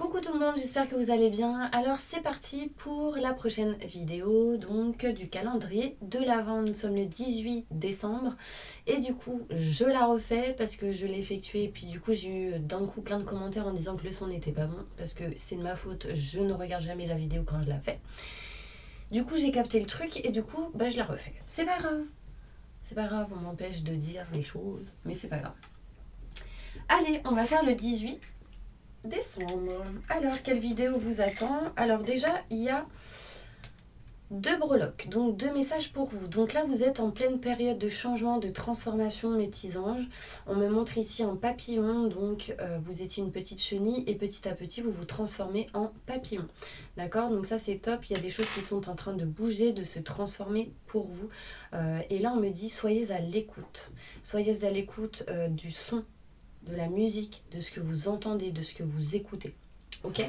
Coucou tout le monde, j'espère que vous allez bien. Alors c'est parti pour la prochaine vidéo donc du calendrier de l'Avent. Nous sommes le 18 décembre et du coup je la refais parce que je l'ai effectuée et puis du coup j'ai eu d'un coup plein de commentaires en disant que le son n'était pas bon parce que c'est de ma faute, je ne regarde jamais la vidéo quand je la fais. Du coup j'ai capté le truc et du coup je la refais. C'est pas grave. C'est pas grave, on m'empêche de dire les choses, mais c'est pas grave. Allez, on va faire le 18 décembre. Alors, quelle vidéo vous attend? Alors déjà, il y a deux breloques, donc deux messages pour vous. Donc là, vous êtes en pleine période de changement, de transformation, mes petits anges. On me montre ici un papillon, donc vous étiez une petite chenille et petit à petit, vous vous transformez en papillon. D'accord? Donc ça, c'est top. Il y a des choses qui sont en train de bouger, de se transformer pour vous. Et là, on me dit, soyez à l'écoute. Soyez à l'écoute du son, de la musique, de ce que vous entendez, de ce que vous écoutez. Ok?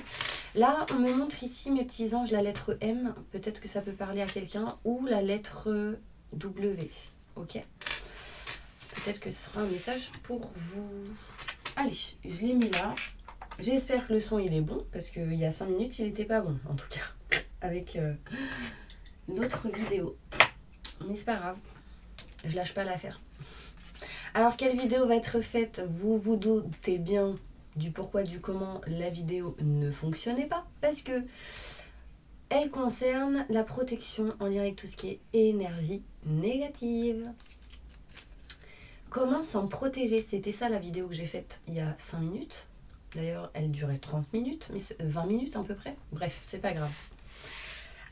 Là, on me montre ici, mes petits anges, la lettre M. Peut-être que ça peut parler à quelqu'un. Ou la lettre W. Ok? Peut-être que ce sera un message pour vous. Allez, je l'ai mis là. J'espère que le son, il est bon. Parce qu'il y a 5 minutes, il n'était pas bon. En tout cas, avec l'autre vidéo. Mais c'est pas grave. Je lâche pas l'affaire. Alors, quelle vidéo va être faite? Vous vous doutez bien du pourquoi, du comment la vidéo ne fonctionnait pas. Parce que elle concerne la protection en lien avec tout ce qui est énergie négative. Comment s'en protéger? C'était ça la vidéo que j'ai faite il y a 5 minutes. D'ailleurs, elle durait 30 minutes, mais 20 minutes à peu près. Bref, c'est pas grave.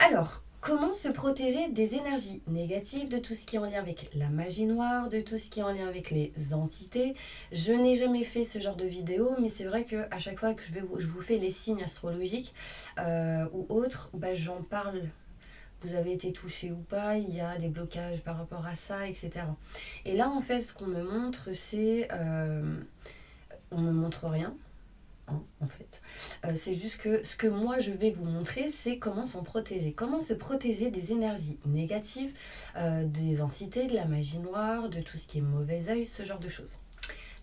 Alors, comment se protéger des énergies négatives, de tout ce qui est en lien avec la magie noire, de tout ce qui est en lien avec les entités? Je n'ai jamais fait ce genre de vidéo, mais c'est vrai qu'à chaque fois que je vous fais les signes astrologiques ou autres, j'en parle. Vous avez été touché ou pas, il y a des blocages par rapport à ça, etc. Et là, en fait, ce qu'on me montre, c'est... on me montre rien. En fait. C'est juste que ce que moi je vais vous montrer, c'est comment s'en protéger. Comment se protéger des énergies négatives, des entités, de la magie noire, de tout ce qui est mauvais œil, ce genre de choses.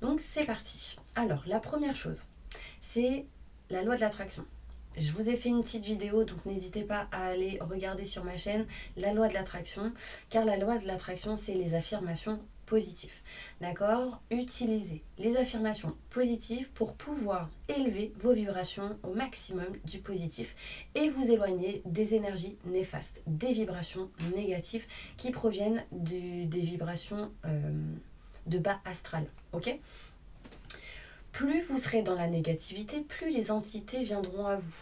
Donc c'est parti. Alors la première chose, c'est la loi de l'attraction. Je vous ai fait une petite vidéo, donc n'hésitez pas à aller regarder sur ma chaîne la loi de l'attraction, car la loi de l'attraction, c'est les affirmations positives. D'accord? Utilisez les affirmations positives pour pouvoir élever vos vibrations au maximum du positif et vous éloigner des énergies néfastes, des vibrations négatives qui proviennent des vibrations de bas astral. Ok? Plus vous serez dans la négativité, plus les entités viendront à vous.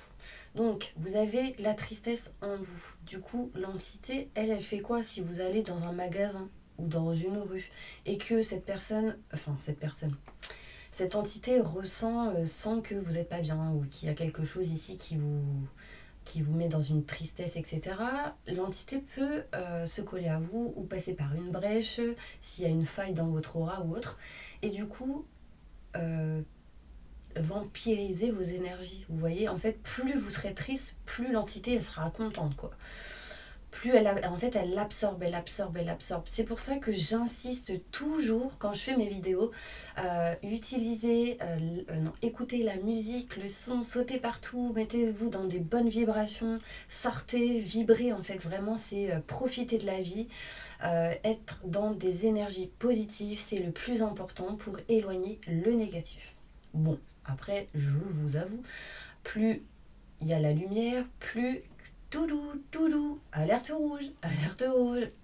Donc, vous avez la tristesse en vous. Du coup, l'entité, elle fait quoi si vous allez dans un magasin ou dans une rue et que cette entité ressent, sent que vous n'êtes pas bien ou qu'il y a quelque chose ici qui vous met dans une tristesse, etc. L'entité peut se coller à vous ou passer par une brèche s'il y a une faille dans votre aura ou autre. Et du coup, vampiriser vos énergies. Vous voyez, en fait, plus vous serez triste, plus l'entité elle sera contente, quoi. Plus elle l'absorbe. C'est pour ça que j'insiste toujours quand je fais mes vidéos, écoutez la musique, le son, sautez partout, mettez-vous dans des bonnes vibrations, sortez, vibrez, en fait, vraiment, c'est profiter de la vie, être dans des énergies positives, c'est le plus important pour éloigner le négatif. Bon, après, je vous avoue, plus il y a la lumière, plus toudou, alerte rouge.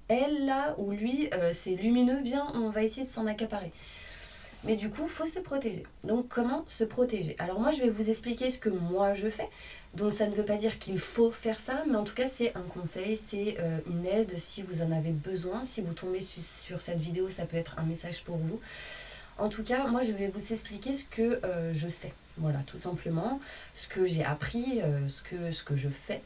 Elle là, ou lui, c'est lumineux, bien, on va essayer de s'en accaparer. Mais du coup, il faut se protéger. Donc, comment se protéger? Alors moi, je vais vous expliquer ce que moi je fais. Donc, ça ne veut pas dire qu'il faut faire ça, mais en tout cas, c'est un conseil, c'est une aide si vous en avez besoin. Si vous tombez sur cette vidéo, ça peut être un message pour vous. En tout cas, moi, je vais vous expliquer ce que je sais. Voilà, tout simplement, ce que j'ai appris, ce que je fais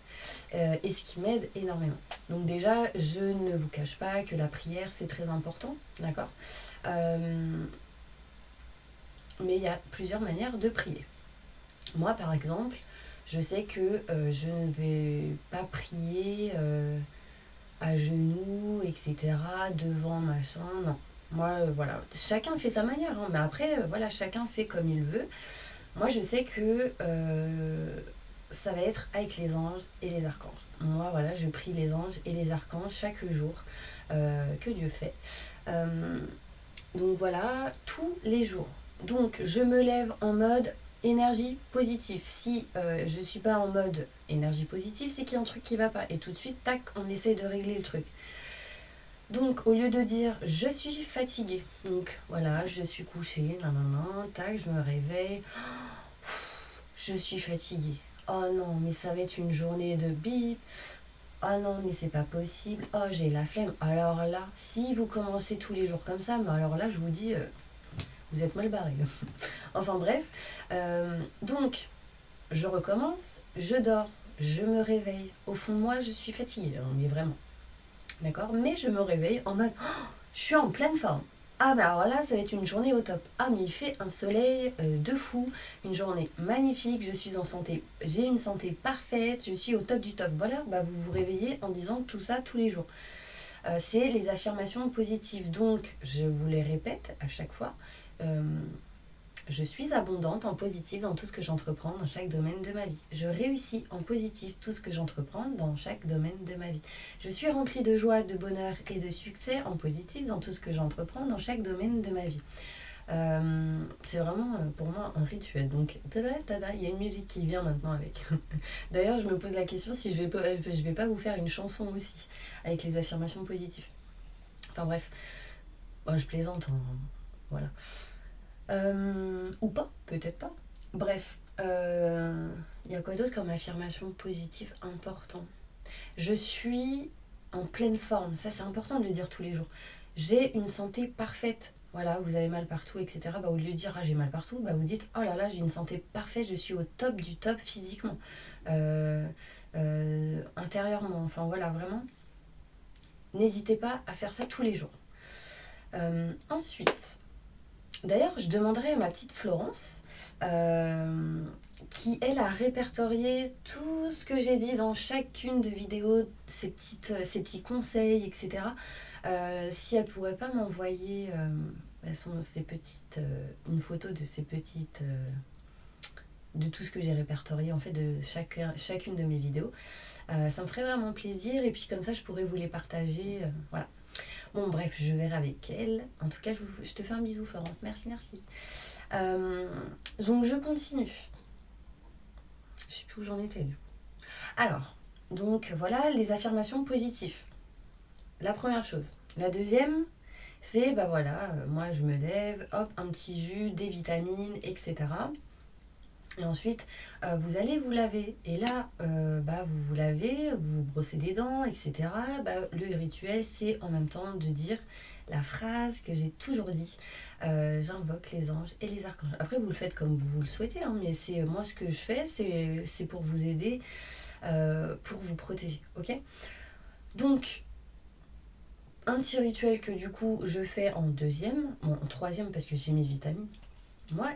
et ce qui m'aide énormément. Donc déjà, je ne vous cache pas que la prière, c'est très important, d'accord? Mais il y a plusieurs manières de prier. Moi, par exemple, je sais que je ne vais pas prier à genoux, etc., devant machin, non. Moi, voilà, chacun fait sa manière, hein, mais après, voilà, chacun fait comme il veut. Moi, je sais que ça va être avec les anges et les archanges. Moi, voilà, je prie les anges et les archanges chaque jour que Dieu fait. Donc voilà, tous les jours. Donc je me lève en mode énergie positive. Si je suis pas en mode énergie positive, c'est qu'il y a un truc qui va pas. Et tout de suite, tac, on essaye de régler le truc. Donc au lieu de dire je suis fatiguée, donc voilà, je suis couchée, nanana, tac, je me réveille, je suis fatiguée. Oh non, mais ça va être une journée de bip. Oh non, mais c'est pas possible. Oh, j'ai la flemme. Alors là, si vous commencez tous les jours comme ça, mais alors là, je vous dis, vous êtes mal barré. Enfin bref. Donc, je recommence, je dors, je me réveille. Au fond de moi, je suis fatiguée, hein, mais vraiment. D'accord. Mais je me réveille en mode, oh, je suis en pleine forme. Ah bah alors là, ça va être une journée au top. Ah mais il fait un soleil de fou, une journée magnifique, je suis en santé, j'ai une santé parfaite, je suis au top du top. Voilà, bah vous vous réveillez en disant tout ça tous les jours. C'est les affirmations positives. Donc, je vous les répète à chaque fois. Je suis abondante en positif dans tout ce que j'entreprends dans chaque domaine de ma vie. Je réussis en positif tout ce que j'entreprends dans chaque domaine de ma vie. Je suis remplie de joie, de bonheur et de succès en positif dans tout ce que j'entreprends dans chaque domaine de ma vie. C'est vraiment pour moi un rituel. Donc, tada, tada, il y a une musique qui vient maintenant avec. D'ailleurs, je me pose la question si je vais pas vous faire une chanson aussi avec les affirmations positives. Enfin bref, bon, je plaisante, hein, voilà. Ou pas, peut-être pas. Bref, il y a quoi d'autre comme affirmation positive important? Je suis en pleine forme, ça c'est important de le dire tous les jours. J'ai une santé parfaite. Voilà, vous avez mal partout, etc. Bah, au lieu de dire ah, j'ai mal partout, bah, vous dites oh là là, j'ai une santé parfaite, je suis au top du top physiquement, intérieurement. Enfin voilà, vraiment, n'hésitez pas à faire ça tous les jours. Ensuite, d'ailleurs, je demanderai à ma petite Florence, qui elle a répertorié tout ce que j'ai dit dans chacune de vidéos, ces petits conseils, etc. Si elle pourrait pas m'envoyer une photo de ces petites, de tout ce que j'ai répertorié en fait de chacune de mes vidéos, ça me ferait vraiment plaisir et puis comme ça je pourrais vous les partager, voilà. Bon bref, je verrai avec elle. En tout cas, je te fais un bisou Florence, merci. Donc je continue. Je sais plus où j'en étais du coup. Alors, donc voilà les affirmations positives. La première chose. La deuxième, c'est bah voilà, moi je me lève, hop, un petit jus, des vitamines, etc. Et ensuite, vous allez vous laver. Et là, vous vous lavez, vous brossez les dents, etc. Le rituel, c'est en même temps de dire la phrase que j'ai toujours dit. J'invoque les anges et les archanges. Après, vous le faites comme vous le souhaitez, hein, mais c'est moi ce que je fais, c'est pour vous aider, pour vous protéger. Ok ? Donc, un petit rituel que du coup, je fais en troisième parce que j'ai mes vitamines. Moi,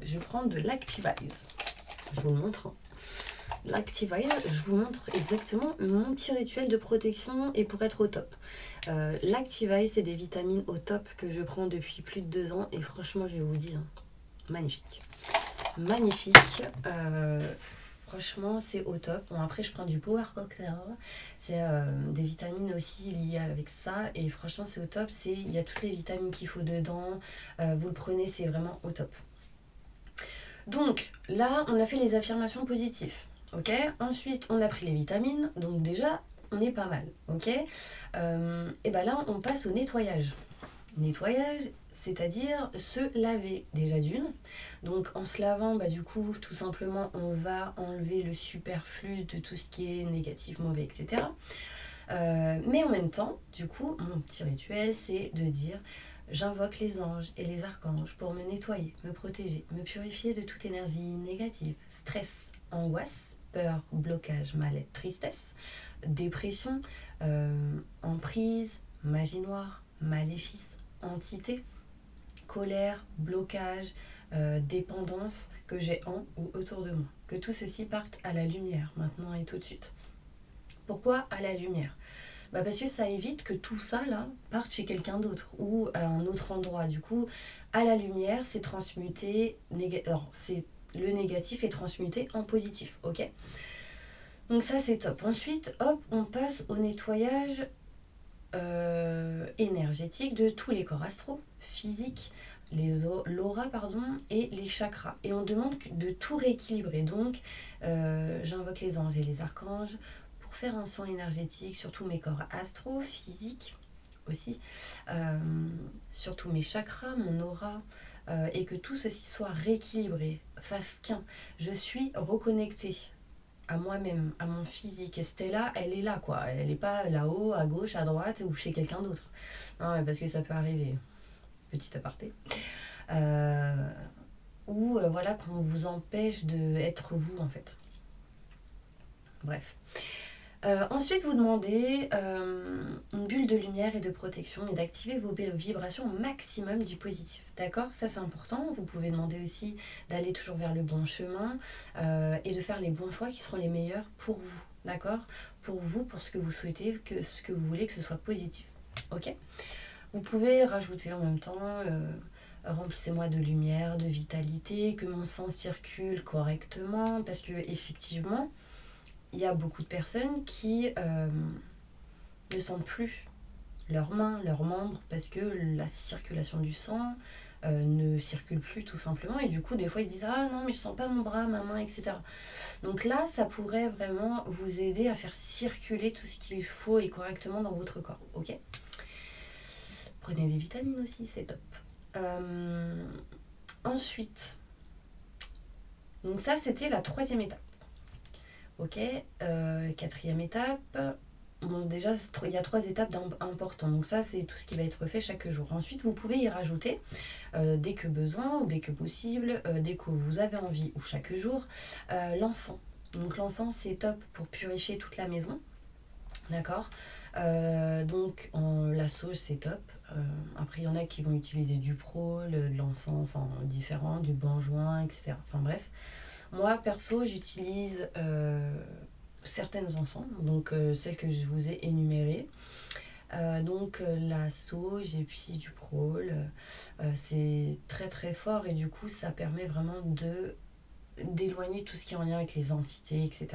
je prends de l'Activise. Je vous le montre. Hein. L'Activise, je vous montre exactement mon petit rituel de protection et pour être au top. L'Activise, c'est des vitamines au top que je prends depuis plus de 2 ans et franchement, je vais vous dire, magnifique. Magnifique. Franchement, c'est au top. Bon, après, je prends du Power Cocktail. C'est des vitamines aussi liées avec ça. Et franchement, c'est au top. Il y a toutes les vitamines qu'il faut dedans. Vous le prenez, c'est vraiment au top. Donc, là, on a fait les affirmations positives. Ok ? Ensuite, on a pris les vitamines. Donc, déjà, on est pas mal. Ok ? Et là, on passe au nettoyage. Nettoyage, c'est-à-dire se laver déjà d'une. Donc en se lavant, du coup, tout simplement, on va enlever le superflu de tout ce qui est négatif, mauvais, etc. Mais en même temps, du coup, mon petit rituel, c'est de dire j'invoque les anges et les archanges pour me nettoyer, me protéger, me purifier de toute énergie négative, stress, angoisse, peur, blocage, mal-être, tristesse, dépression, emprise, magie noire, maléfice, entité, colère, blocage, dépendance que j'ai en ou autour de moi. Que tout ceci parte à la lumière, maintenant et tout de suite. Pourquoi à la lumière ? Parce que ça évite que tout ça là parte chez quelqu'un d'autre ou à un autre endroit. Du coup, à la lumière, c'est transmuté. Alors, c'est le négatif est transmuté en positif, ok? Donc ça c'est top. Ensuite, hop, on passe au nettoyage énergétique de tous les corps astraux, physiques, l'aura pardon, et les chakras. Et on demande de tout rééquilibrer. Donc j'invoque les anges et les archanges pour faire un soin énergétique sur tous mes corps astraux, physiques aussi, sur tous mes chakras, mon aura, et que tout ceci soit rééquilibré, fasse qu'un. Je suis reconnectée à moi-même, à mon physique. Et Stella, elle est là, quoi. Elle n'est pas là-haut, à gauche, à droite ou chez quelqu'un d'autre. Non, parce que ça peut arriver. Petit aparté. Ou voilà, qu'on vous empêche d'être vous, en fait. Bref. Ensuite, vous demandez une bulle de lumière et de protection et d'activer vos vibrations au maximum du positif. D'accord? Ça, c'est important. Vous pouvez demander aussi d'aller toujours vers le bon chemin et de faire les bons choix qui seront les meilleurs pour vous. D'accord? Pour vous, pour ce que vous souhaitez, ce que vous voulez que ce soit positif. Ok? Vous pouvez rajouter en même temps... remplissez-moi de lumière, de vitalité, que mon sang circule correctement, parce que effectivement, il y a beaucoup de personnes qui ne sentent plus leurs mains, leurs membres, parce que la circulation du sang ne circule plus tout simplement. Et du coup, des fois, ils se disent « Ah non, mais je sens pas mon bras, ma main, etc. » Donc là, ça pourrait vraiment vous aider à faire circuler tout ce qu'il faut et correctement dans votre corps. Ok ? Prenez des vitamines aussi, c'est top. Ensuite, donc ça, c'était la 3e étape. Ok, 4e étape. Bon, déjà, il y a 3 étapes importantes. Donc ça, c'est tout ce qui va être fait chaque jour. Ensuite, vous pouvez y rajouter, dès que besoin ou dès que possible, dès que vous avez envie ou chaque jour, l'encens. Donc l'encens, c'est top pour purifier toute la maison. D'accord. Donc la sauge, c'est top. Après, il y en a qui vont utiliser du prôle, de l'encens, enfin différent, du benjoin, etc. Enfin bref. Moi, perso, j'utilise certaines encens, donc celles que je vous ai énumérées. Donc la sauge et puis du prôle, c'est très très fort et du coup, ça permet vraiment d'éloigner tout ce qui est en lien avec les entités, etc.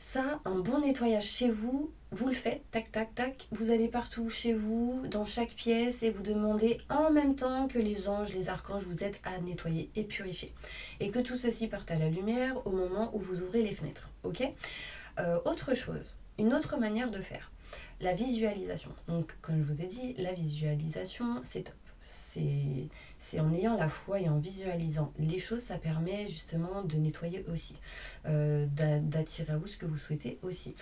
Ça, un bon nettoyage chez vous, vous le faites, tac, tac, tac. Vous allez partout chez vous, dans chaque pièce, et vous demandez en même temps que les anges, les archanges vous aident à nettoyer et purifier. Et que tout ceci parte à la lumière au moment où vous ouvrez les fenêtres. Ok ? Autre chose, une autre manière de faire, la visualisation. Donc, comme je vous ai dit, la visualisation, c'est top. C'est en ayant la foi et en visualisant les choses, ça permet justement de nettoyer aussi, d'attirer à vous ce que vous souhaitez aussi.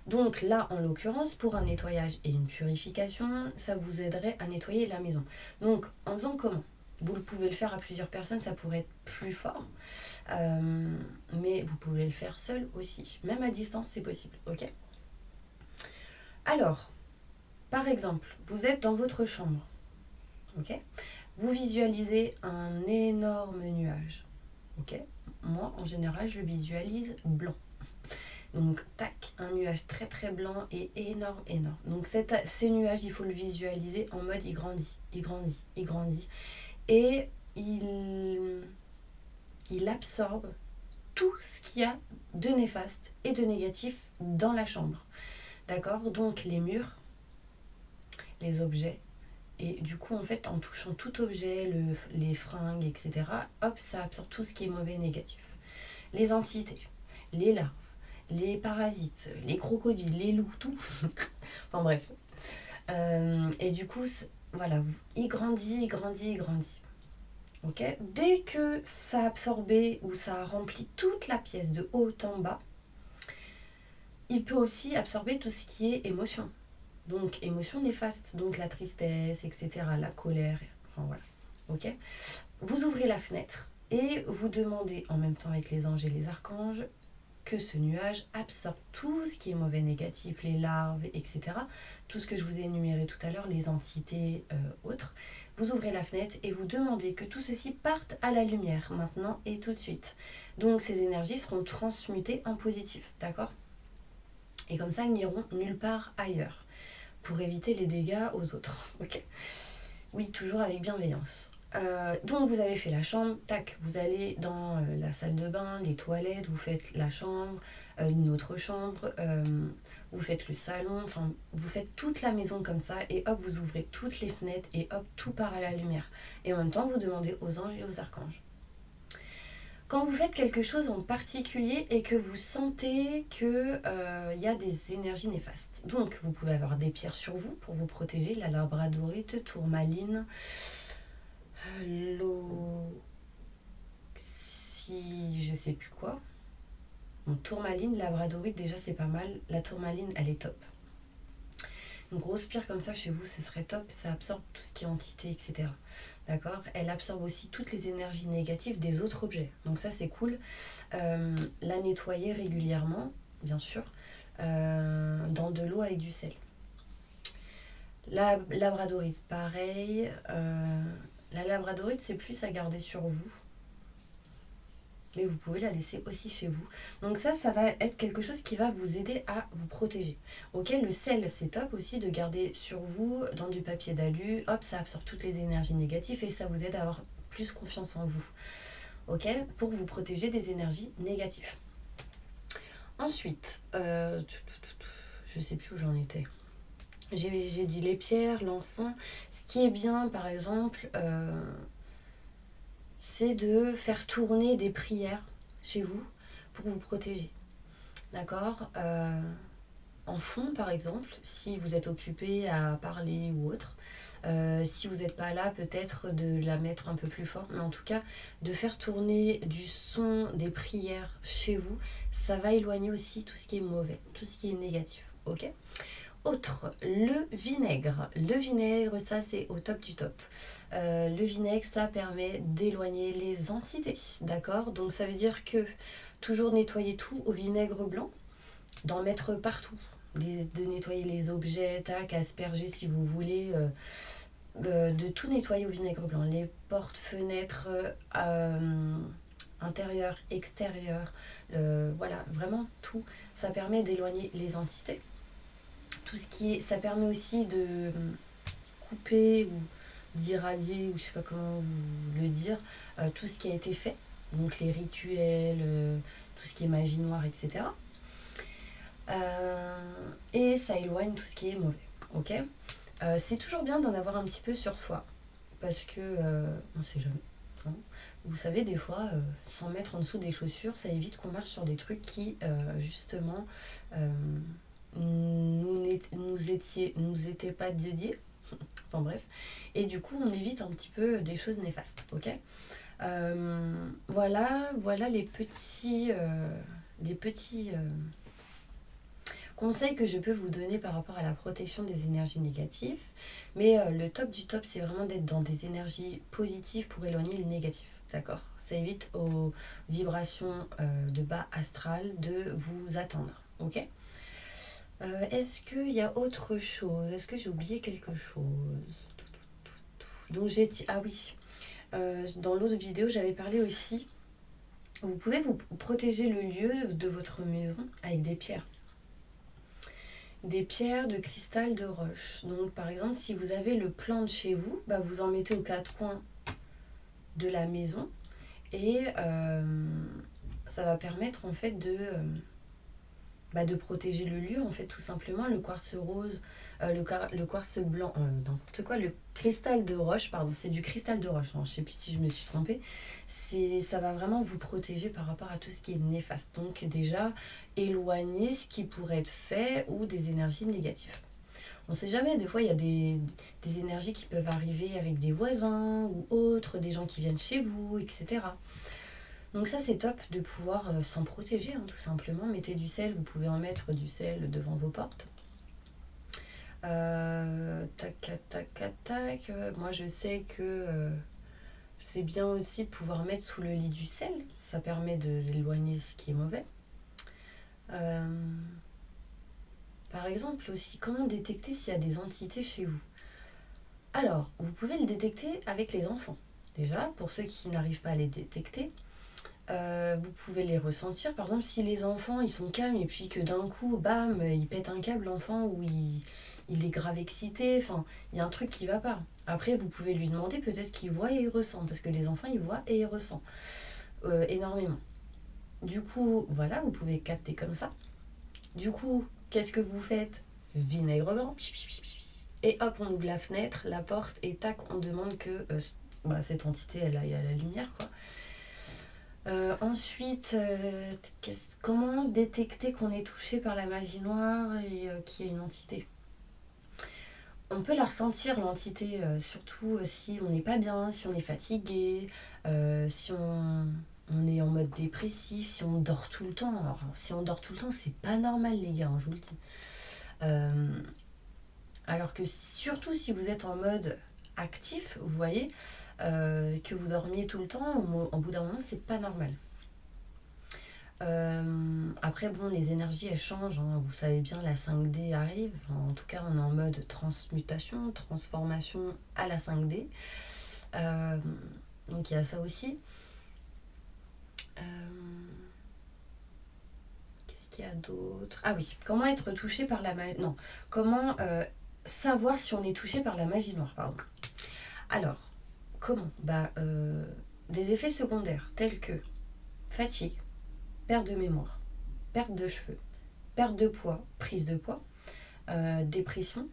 Donc là, en l'occurrence, pour un nettoyage et une purification, ça vous aiderait à nettoyer la maison. Donc, en faisant comment ? Vous pouvez le faire à plusieurs personnes, ça pourrait être plus fort, mais vous pouvez le faire seul aussi. Même à distance, c'est possible, ok ? Alors, par exemple, vous êtes dans votre chambre. Ok, vous visualisez un énorme nuage. Ok, moi en général je le visualise blanc. Donc tac, un nuage très très blanc et énorme, énorme. Donc ces nuages, il faut le visualiser en mode il grandit, il grandit, il grandit. Et il absorbe tout ce qu'il y a de néfaste et de négatif dans la chambre. D'accord ? Donc les murs, les objets. Et du coup, en fait, en touchant tout objet, les fringues, etc., hop, ça absorbe tout ce qui est mauvais et négatif. Les entités, les larves, les parasites, les crocodiles, les loups, tout. Enfin bref. Et du coup, voilà, il grandit, il grandit, il grandit. Ok ? Dès que ça a absorbé ou ça a rempli toute la pièce de haut en bas, il peut aussi absorber tout ce qui est émotion. Donc, émotions néfastes, donc la tristesse, etc., la colère, enfin voilà, ok ? Vous ouvrez la fenêtre et vous demandez en même temps avec les anges et les archanges que ce nuage absorbe tout ce qui est mauvais, négatif, les larves, etc. Tout ce que je vous ai énuméré tout à l'heure, les entités autres. Vous ouvrez la fenêtre et vous demandez que tout ceci parte à la lumière, maintenant et tout de suite. Donc, ces énergies seront transmutées en positif, d'accord ? Et comme ça, elles n'iront nulle part ailleurs, pour éviter les dégâts aux autres. Ok ? Oui, toujours avec bienveillance. Donc vous avez fait la chambre, tac, vous allez dans la salle de bain, les toilettes, vous faites la chambre, une autre chambre, vous faites le salon, enfin vous faites toute la maison comme ça et hop, vous ouvrez toutes les fenêtres et hop, tout part à la lumière. Et en même temps, vous demandez aux anges et aux archanges. Quand vous faites quelque chose en particulier et que vous sentez qu'il y a des énergies néfastes. Donc, vous pouvez avoir des pierres sur vous pour vous protéger, la labradorite, tourmaline, je sais plus quoi. Bon, tourmaline, labradorite, déjà c'est pas mal. La tourmaline, elle est top. Une grosse pierre comme ça chez vous, ce serait top. Ça absorbe tout ce qui est entité, etc. D'accord? Elle absorbe aussi toutes les énergies négatives des autres objets. Donc ça, c'est cool. La nettoyer régulièrement, bien sûr, dans de l'eau avec du sel. La labradorite, pareil. La labradorite, c'est plus à garder sur vous. Mais vous pouvez la laisser aussi chez vous. Donc ça va être quelque chose qui va vous aider à vous protéger. Ok, le sel, c'est top aussi de garder sur vous dans du papier d'alu. Hop, ça absorbe toutes les énergies négatives et ça vous aide à avoir plus confiance en vous. Ok, pour vous protéger des énergies négatives. Ensuite, je sais plus où j'en étais. J'ai dit les pierres, l'encens. Ce qui est bien, par exemple... c'est de faire tourner des prières chez vous pour vous protéger. D'accord? En fond, par exemple, si vous êtes occupé à parler ou autre, si vous n'êtes pas là, peut-être de la mettre un peu plus fort, mais en tout cas, de faire tourner du son des prières chez vous, ça va éloigner aussi tout ce qui est mauvais, tout ce qui est négatif. Ok? Autre, le vinaigre. Le vinaigre, ça c'est au top du top. Le vinaigre, ça permet d'éloigner les entités, d'accord? Donc ça veut dire que toujours nettoyer tout au vinaigre blanc, d'en mettre partout, de nettoyer les objets, tac, asperger si vous voulez, de tout nettoyer au vinaigre blanc. Les portes, fenêtres, intérieur, extérieur, voilà, vraiment tout. Ça permet d'éloigner les entités. Tout ce qui est, ça permet aussi de couper ou d'irradier, ou je sais pas comment le dire, tout ce qui a été fait, donc les rituels, tout ce qui est magie noire, etc. Et ça éloigne tout ce qui est mauvais. Ok, c'est toujours bien d'en avoir un petit peu sur soi, parce que on sait jamais. Hein. Vous savez, des fois, s'en mettre en dessous des chaussures, ça évite qu'on marche sur des trucs qui, justement, nous étaient pas dédiés. Enfin bref. Et du coup, on évite un petit peu des choses néfastes. Ok, voilà les petits conseils que je peux vous donner par rapport à la protection des énergies négatives. Mais le top du top, c'est vraiment d'être dans des énergies positives pour éloigner le négatif. D'accord? Ça évite aux vibrations de bas astral de vous atteindre. Ok? Est-ce qu'il y a autre chose? Est-ce que j'ai oublié quelque chose? Donc ah oui, dans l'autre vidéo, j'avais parlé aussi. Vous pouvez vous protéger le lieu de votre maison avec des pierres. Des pierres de cristal de roche. Donc par exemple, si vous avez le plan de chez vous, bah, vous en mettez aux quatre coins de la maison. Et ça va permettre en fait de protéger le lieu, en fait, tout simplement. Le quartz rose, le quartz blanc, n'importe quoi, le cristal de roche, pardon, c'est du cristal de roche, hein, je sais plus si je me suis trompée, ça va vraiment vous protéger par rapport à tout ce qui est néfaste. Donc déjà, éloigner ce qui pourrait être fait ou des énergies négatives. On ne sait jamais, des fois il y a des énergies qui peuvent arriver avec des voisins ou autres, des gens qui viennent chez vous, etc. Donc ça c'est top de pouvoir s'en protéger, hein, tout simplement. Mettez du sel, vous pouvez en mettre du sel devant vos portes. Tac. Moi je sais que c'est bien aussi de pouvoir mettre sous le lit du sel. Ça permet d'éloigner ce qui est mauvais. Par exemple aussi, comment détecter s'il y a des entités chez vous? Alors, vous pouvez le détecter avec les enfants. Déjà, pour ceux qui n'arrivent pas à les détecter, vous pouvez les ressentir. Par exemple, si les enfants ils sont calmes et puis que d'un coup, bam, ils pètent un câble, l'enfant, ou il est grave excité, enfin, il y a un truc qui va pas. Après, vous pouvez lui demander, peut-être qu'il voit et il ressent, parce que les enfants, ils voient et ils ressentent énormément. Du coup, voilà, vous pouvez capter comme ça. Du coup, qu'est-ce que vous faites? Vinaigre blanc, et hop, on ouvre la fenêtre, la porte, et tac, on demande que cette entité, elle aille à la lumière, quoi. Ensuite, comment détecter qu'on est touché par la magie noire et qu'il y a une entité? On peut la ressentir, l'entité, surtout si on n'est pas bien, si on est fatigué, si on est en mode dépressif, si on dort tout le temps. Alors, si on dort tout le temps, c'est pas normal, les gars, hein, je vous le dis. Alors que surtout si vous êtes en mode actif, vous voyez, que vous dormiez tout le temps, au bout d'un moment, c'est pas normal. Après, bon, les énergies, elles changent, hein. Vous savez bien, la 5D arrive. Enfin, en tout cas, on est en mode transmutation, transformation à la 5D. Donc, il y a ça aussi. Qu'est-ce qu'il y a d'autre? Ah oui, comment être touché par la magie... Non, comment savoir si on est touché par la magie noire, pardon. Alors, comment? Des effets secondaires tels que fatigue, perte de mémoire, perte de cheveux, perte de poids, prise de poids, dépression,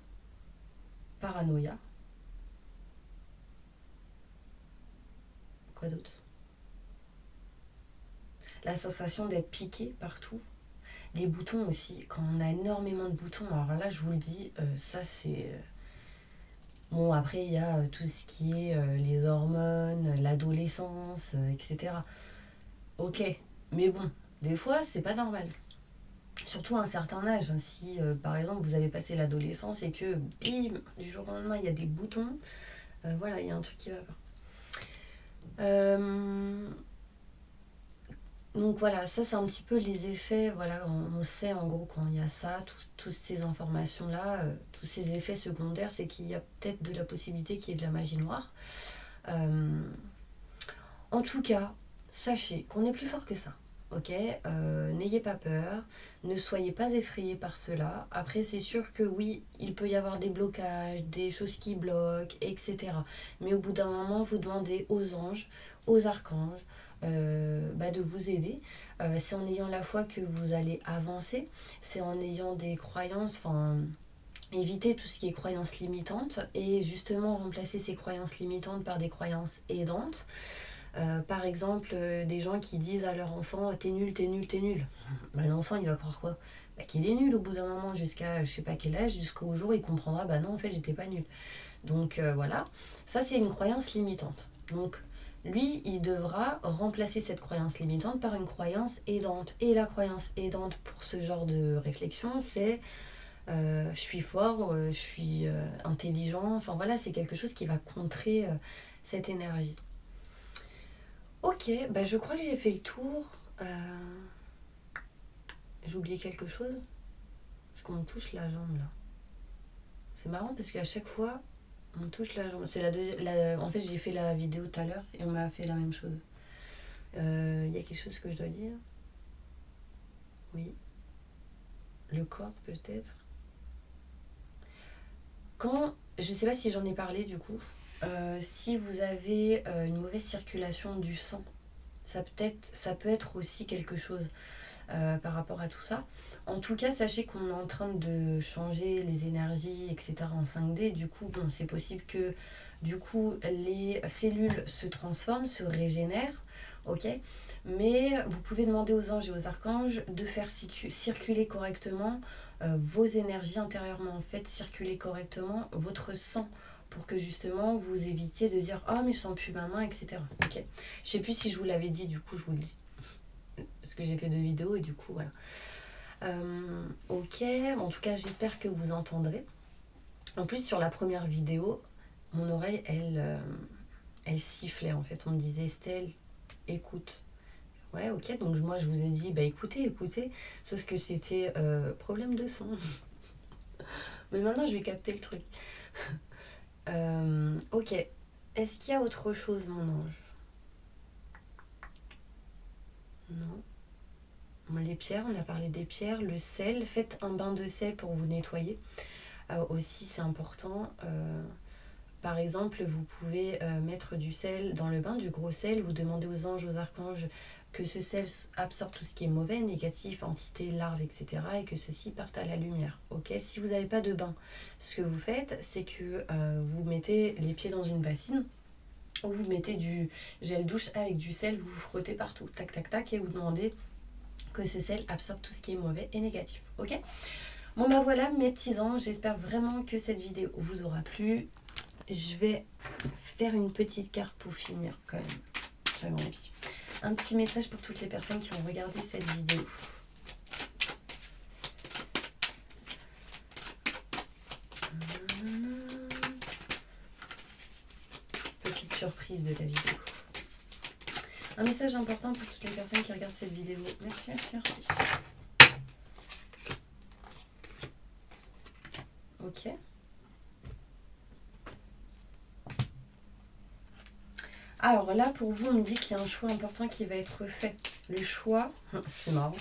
paranoïa. Quoi d'autre? La sensation d'être piqué partout. Les boutons aussi, quand on a énormément de boutons, alors là je vous le dis, ça c'est... Bon, après il y a tout ce qui est les hormones, l'adolescence, etc. Ok, mais bon, des fois c'est pas normal. Surtout à un certain âge, hein. Si par exemple vous avez passé l'adolescence et que bim, du jour au lendemain il y a des boutons, voilà, il y a un truc qui va pas. Donc voilà, ça c'est un petit peu les effets, voilà, on sait en gros quand il y a ça, toutes ces informations-là, tous ces effets secondaires, c'est qu'il y a peut-être de la possibilité qu'il y ait de la magie noire. En tout cas, sachez qu'on est plus fort que ça. Ok, n'ayez pas peur, ne soyez pas effrayés par cela. Après, c'est sûr que oui, il peut y avoir des blocages, des choses qui bloquent, etc. Mais au bout d'un moment, vous demandez aux anges, aux archanges, de vous aider. C'est en ayant la foi que vous allez avancer. C'est en ayant des croyances, enfin, éviter tout ce qui est croyances limitantes et justement remplacer ces croyances limitantes par des croyances aidantes. Par exemple, des gens qui disent à leur enfant t'es nul, t'es nul, t'es nul. L'enfant il va croire quoi? Qu'il est nul au bout d'un moment, jusqu'à je sais pas quel âge, jusqu'au jour où il comprendra non en fait j'étais pas nul. Donc voilà, ça c'est une croyance limitante. Donc lui il devra remplacer cette croyance limitante par une croyance aidante. Et la croyance aidante pour ce genre de réflexion c'est je suis fort, je suis intelligent, enfin voilà, c'est quelque chose qui va contrer cette énergie. Ok, je crois que j'ai fait le tour. J'ai oublié quelque chose. Parce qu'on me touche la jambe là. C'est marrant parce qu'à chaque fois, on me touche la jambe. En fait, j'ai fait la vidéo tout à l'heure et on m'a fait la même chose. Y a quelque chose que je dois dire? Oui. Le corps peut-être. Je sais pas si j'en ai parlé du coup. Si vous avez une mauvaise circulation du sang, ça peut être aussi quelque chose par rapport à tout ça. En tout cas, sachez qu'on est en train de changer les énergies, etc. en 5D. Du coup, c'est possible que du coup, les cellules se transforment, se régénèrent. Ok, mais vous pouvez demander aux anges et aux archanges de faire circuler correctement vos énergies intérieurement. Faites circuler correctement votre sang pour que justement vous évitiez de dire mais je sens plus ma main, etc. Ok, je sais plus si je vous l'avais dit, du coup je vous le dis parce que j'ai fait 2 vidéos et du coup voilà. Ok, en tout cas j'espère que vous entendrez. En plus sur la première vidéo, mon oreille elle sifflait en fait. On me disait Estelle, écoute. Ouais, ok, donc moi je vous ai dit écoutez, sauf que c'était problème de son. Mais maintenant je vais capter le truc. Ok, est-ce qu'il y a autre chose, mon ange? Non. Les pierres, on a parlé des pierres, le sel, faites un bain de sel pour vous nettoyer. Aussi, c'est important. Par exemple, vous pouvez mettre du sel dans le bain, du gros sel. Vous demandez aux anges, aux archanges que ce sel absorbe tout ce qui est mauvais, négatif, entités, larves, etc. et que ceci parte à la lumière. Ok. Si vous n'avez pas de bain, ce que vous faites, c'est que vous mettez les pieds dans une bassine ou vous mettez du gel douche avec du sel, vous frottez partout, tac, tac, tac, et vous demandez que ce sel absorbe tout ce qui est mauvais et négatif. Ok. Bon bah voilà mes petits anges, j'espère vraiment que cette vidéo vous aura plu. Je vais faire une petite carte pour finir quand même. J'avais envie. Un petit message pour toutes les personnes qui ont regardé cette vidéo. Petite surprise de la vidéo. Un message important pour toutes les personnes qui regardent cette vidéo. Merci, merci, merci. Ok. Alors là, pour vous, on me dit qu'il y a un choix important qui va être fait. Le choix, c'est marrant,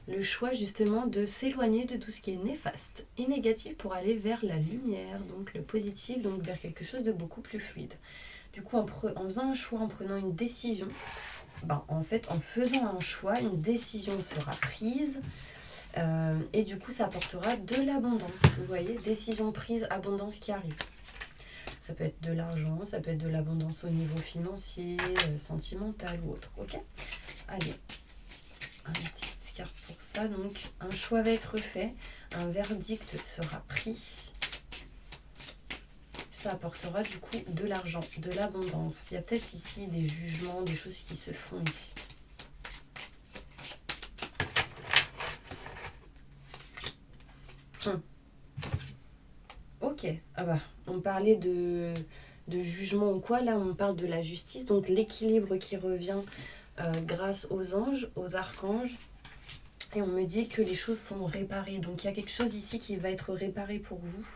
le choix justement de s'éloigner de tout ce qui est néfaste et négatif pour aller vers la lumière, donc le positif, donc vers quelque chose de beaucoup plus fluide. Du coup, en faisant un choix, en prenant une décision, en faisant un choix, une décision sera prise. Et du coup, ça apportera de l'abondance. Vous voyez, décision prise, abondance qui arrive. Ça peut être de l'argent, ça peut être de l'abondance au niveau financier, sentimental ou autre. Ok. Allez, une petite carte pour ça. Donc, un choix va être fait, un verdict sera pris. Ça apportera du coup de l'argent, de l'abondance. Il y a peut-être ici des jugements, des choses qui se font ici. Ok, on parlait de jugement ou quoi, là on parle de la justice, donc l'équilibre qui revient grâce aux anges, aux archanges, et on me dit que les choses sont réparées, donc il y a quelque chose ici qui va être réparé pour vous.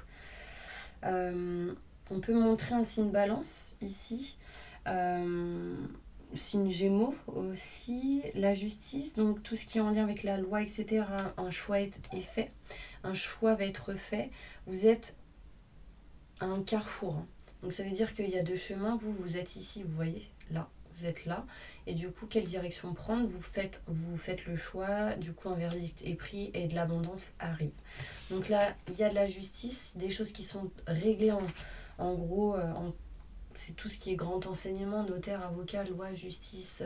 On peut montrer un signe balance ici, signe gémeaux aussi, la justice, donc tout ce qui est en lien avec la loi, etc. Un choix est fait, un choix va être fait, vous êtes à un carrefour. Donc ça veut dire qu'il y a deux chemins, vous êtes ici, vous voyez, là, vous êtes là. Et du coup, quelle direction prendre ? Vous faites le choix, du coup un verdict est pris et de l'abondance arrive. Donc là, il y a de la justice, des choses qui sont réglées en gros, c'est tout ce qui est grand enseignement, notaire, avocat, loi, justice,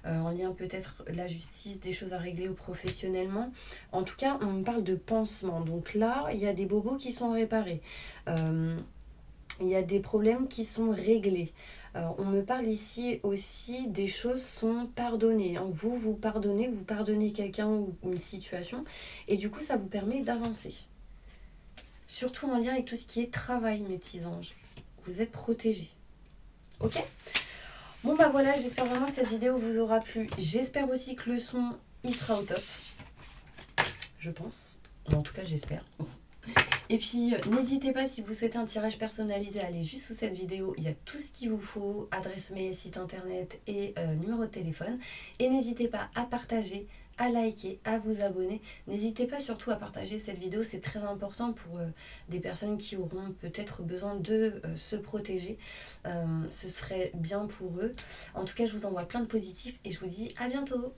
en lien peut-être la justice, des choses à régler ou professionnellement. En tout cas, on parle de pansement. Donc là, il y a des bobos qui sont réparés. Il y a des problèmes qui sont réglés. On me parle ici aussi des choses sont pardonnées. Vous pardonnez quelqu'un ou une situation. Et du coup, ça vous permet d'avancer. Surtout en lien avec tout ce qui est travail, mes petits anges. Vous êtes protégés. Ok ? Bon bah voilà, j'espère vraiment que cette vidéo vous aura plu. J'espère aussi que le son, il sera au top. Je pense. En tout cas, j'espère. Et puis, n'hésitez pas, si vous souhaitez un tirage personnalisé, à aller juste sous cette vidéo. Il y a tout ce qu'il vous faut, adresse mail, site internet et numéro de téléphone. Et n'hésitez pas à partager, à liker, à vous abonner. N'hésitez pas surtout à partager cette vidéo, c'est très important pour des personnes qui auront peut-être besoin de se protéger. Ce serait bien pour eux. En tout cas, je vous envoie plein de positifs et je vous dis à bientôt.